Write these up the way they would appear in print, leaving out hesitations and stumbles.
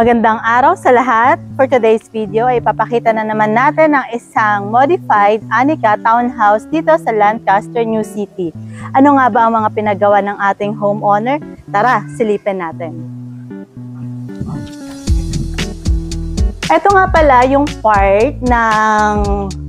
Magandang araw sa lahat. For today's video ay papakita na naman natin ang isang modified Anika townhouse dito sa Lancaster, New City. Ano nga ba ang mga pinagawa ng ating homeowner? Tara, silipin natin. Ito nga pala yung part ng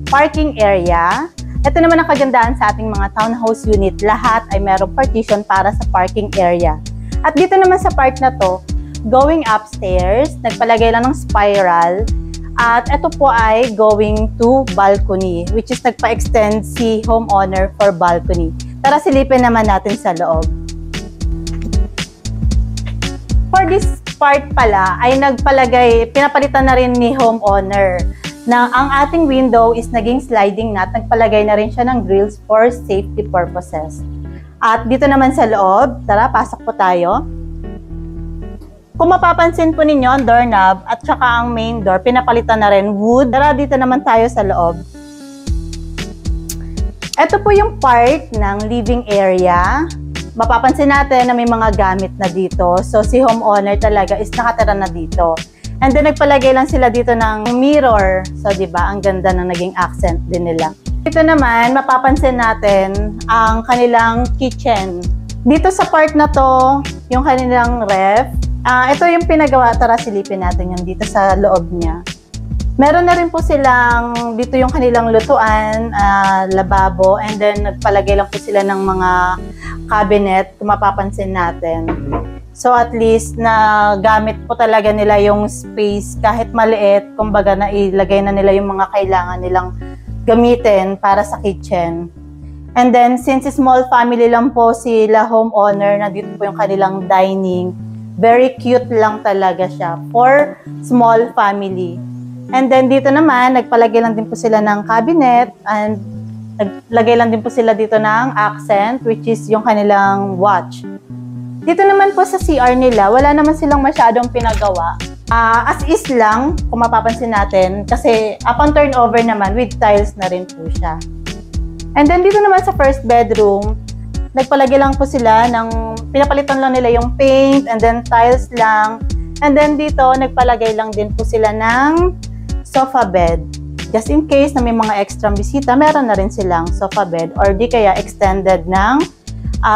parking area. Ito naman ang kagandahan sa ating mga townhouse unit. Lahat ay merong partition para sa parking area. At dito naman sa part na to, going upstairs, nagpalagay lang ng spiral. At ito po ay going to balcony, which is nagpa-extend si homeowner for balcony. Tara, silipin naman natin sa loob. For this part pala, ay pinapalitan na rin ni homeowner na ang ating window is naging sliding na at nagpalagay na rin siya ng grills for safety purposes. At dito naman sa loob, tara, pasok po tayo. Kung mapapansin po ninyo, ang doorknob at saka ang main door, pinapalitan na rin wood. Tara, dito naman tayo sa loob. Ito po yung part ng living area. Mapapansin natin na may mga gamit na dito. So, si homeowner talaga is nakatira na dito. And then, nagpalagay lang sila dito ng mirror. So, di ba, ang ganda ng naging accent din nila. Dito naman, mapapansin natin ang kanilang kitchen. Dito sa part na to, yung kanilang ref. Ito yung pinagawa. Tara, silipin natin yung dito sa loob niya. Meron na rin po silang dito yung kanilang lutuan, lababo, and then nagpalagay lang po sila ng mga cabinet, kung mapapansin natin. So at least na gamit po talaga nila yung space kahit maliit, kumbaga na ilagay na nila yung mga kailangan nilang gamitin para sa kitchen. And then since small family lang po sila homeowner, na dito po yung kanilang dining. Very cute lang talaga siya for small family. And then dito naman, nagpalagay lang din po sila ng cabinet and naglagay lang din po sila dito ng accent, which is yung kanilang watch. Dito naman po sa CR nila, wala naman silang masyadong pinagawa. As is lang, kung mapapansin natin, kasi upon turnover naman, with tiles na rin po siya. And then dito naman sa first bedroom, nagpalagay lang po sila ng, pinapalitan lang nila yung paint and then tiles lang. And then dito, nagpalagay lang din po sila ng sofa bed. Just in case na may mga extra bisita, meron na rin silang sofa bed or di kaya extended ng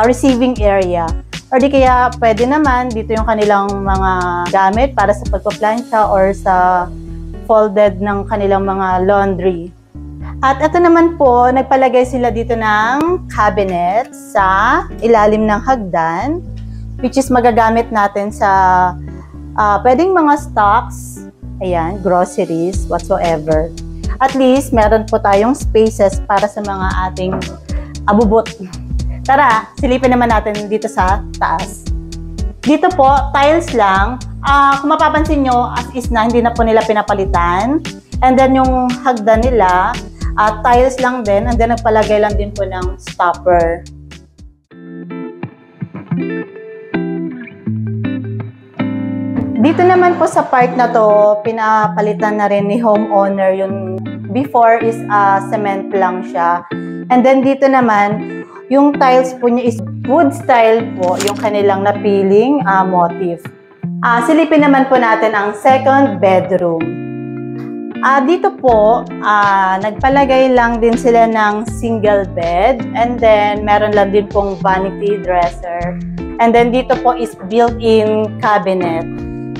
receiving area. Or di kaya pwede naman dito yung kanilang mga gamit para sa pagpaplansya or sa folded ng kanilang mga laundry. At ito naman po, nagpalagay sila dito ng cabinet sa ilalim ng hagdan, which is magagamit natin sa pwedeng mga stocks, ayan, groceries, whatsoever. At least, meron po tayong spaces para sa mga ating abubot. Tara, silipin naman natin dito sa taas. Dito po, tiles lang. Kung mapapansin nyo, as is na, hindi na po nila pinapalitan. And then yung hagdan nila, tiles lang din, and then nagpalagay lang din po ng stopper. Dito naman po sa part na to, pinapalitan na rin ni homeowner. Yung before is cement lang siya. And then dito naman, yung tiles po niya is wood style po, yung kanilang napiling motif. Silipin naman po natin ang second bedroom. Dito po, nagpalagay lang din sila ng single bed, and then meron lang din pong vanity dresser. And then dito po is built-in cabinet.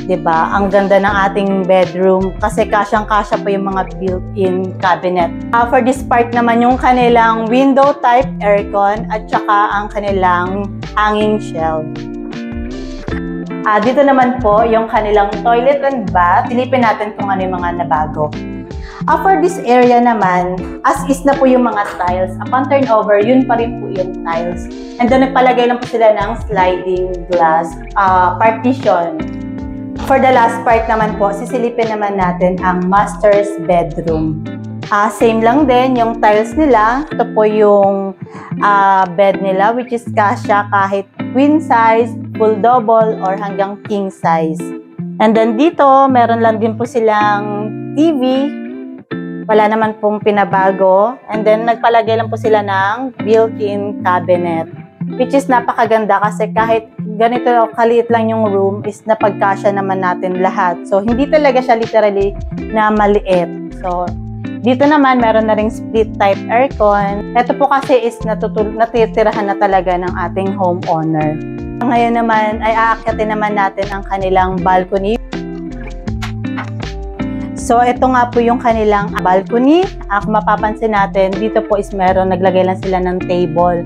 Diba? Ang ganda ng ating bedroom kasi kasyang-kasya po yung mga built-in cabinet. For this part naman, yung kanilang window type aircon at saka ang kanilang hanging shelf. Dito naman po, yung kanilang toilet and bath. Silipin natin kung ano yung mga nabago. For this area naman, as is na po yung mga tiles. Upon turnover, yun pa rin po yung tiles. And then, nagpalagay lang po sila ng sliding glass partition. For the last part naman po, sisilipin naman natin ang master's bedroom. Same lang din yung tiles nila. Ito po yung bed nila, which is kasya kahit queen size, full double, or hanggang king size. And then dito, meron lang din po silang TV. Wala naman pong pinabago. And then nagpalagay lang po sila ng built-in cabinet, which is napakaganda kasi kahit ganito kaliit lang yung room is napagkasya naman natin lahat. So, hindi talaga siya literally na maliit. So, dito naman, meron na ring split type aircon. Ito po kasi is natitirahan na talaga ng ating homeowner. Ngayon naman ay aakyatin naman natin ang kanilang balcony. So, ito nga po yung kanilang balcony. Kung mapapansin natin, dito po is meron, naglagay lang sila ng table.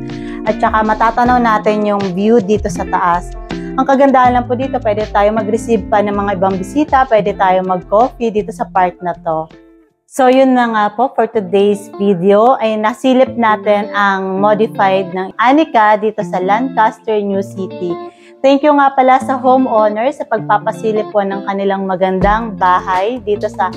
At saka matatanaw natin yung view dito sa taas. Ang kagandahan lang po dito, pwede tayo mag-receive pa ng mga ibang bisita, pwede tayo mag-coffee dito sa park na to. So, yun na nga po for today's video ay nasilip natin ang modified ng Anika dito sa Lancaster, New City. Thank you nga pala sa homeowner sa pagpapasilip po ng kanilang magandang bahay dito sa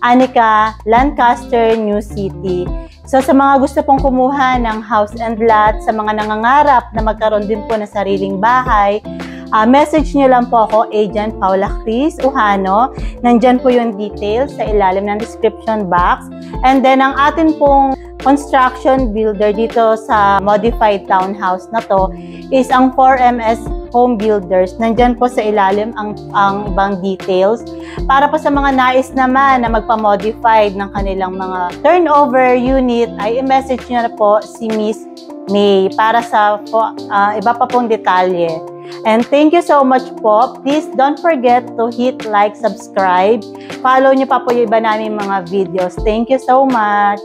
Anika, Lancaster, New City. So sa mga gusto pong kumuha ng house and lot, sa mga nangangarap na magkaroon din po ng sariling bahay, message nyo lang po ako, Agent Paula Cris Uhano. Nandyan po yung details sa ilalim ng description box. And then ang atin pong construction builder dito sa modified townhouse na to is ang 4MS Home Builders. Nandyan po sa ilalim ang ibang details. Para po sa mga nais naman na magpa-modified ng kanilang mga turnover unit, ay i-message nyo na po si Miss May para sa iba pa pong detalye. And thank you so much po. Please don't forget to hit like, subscribe. Follow nyo pa po yung iba naming mga videos. Thank you so much.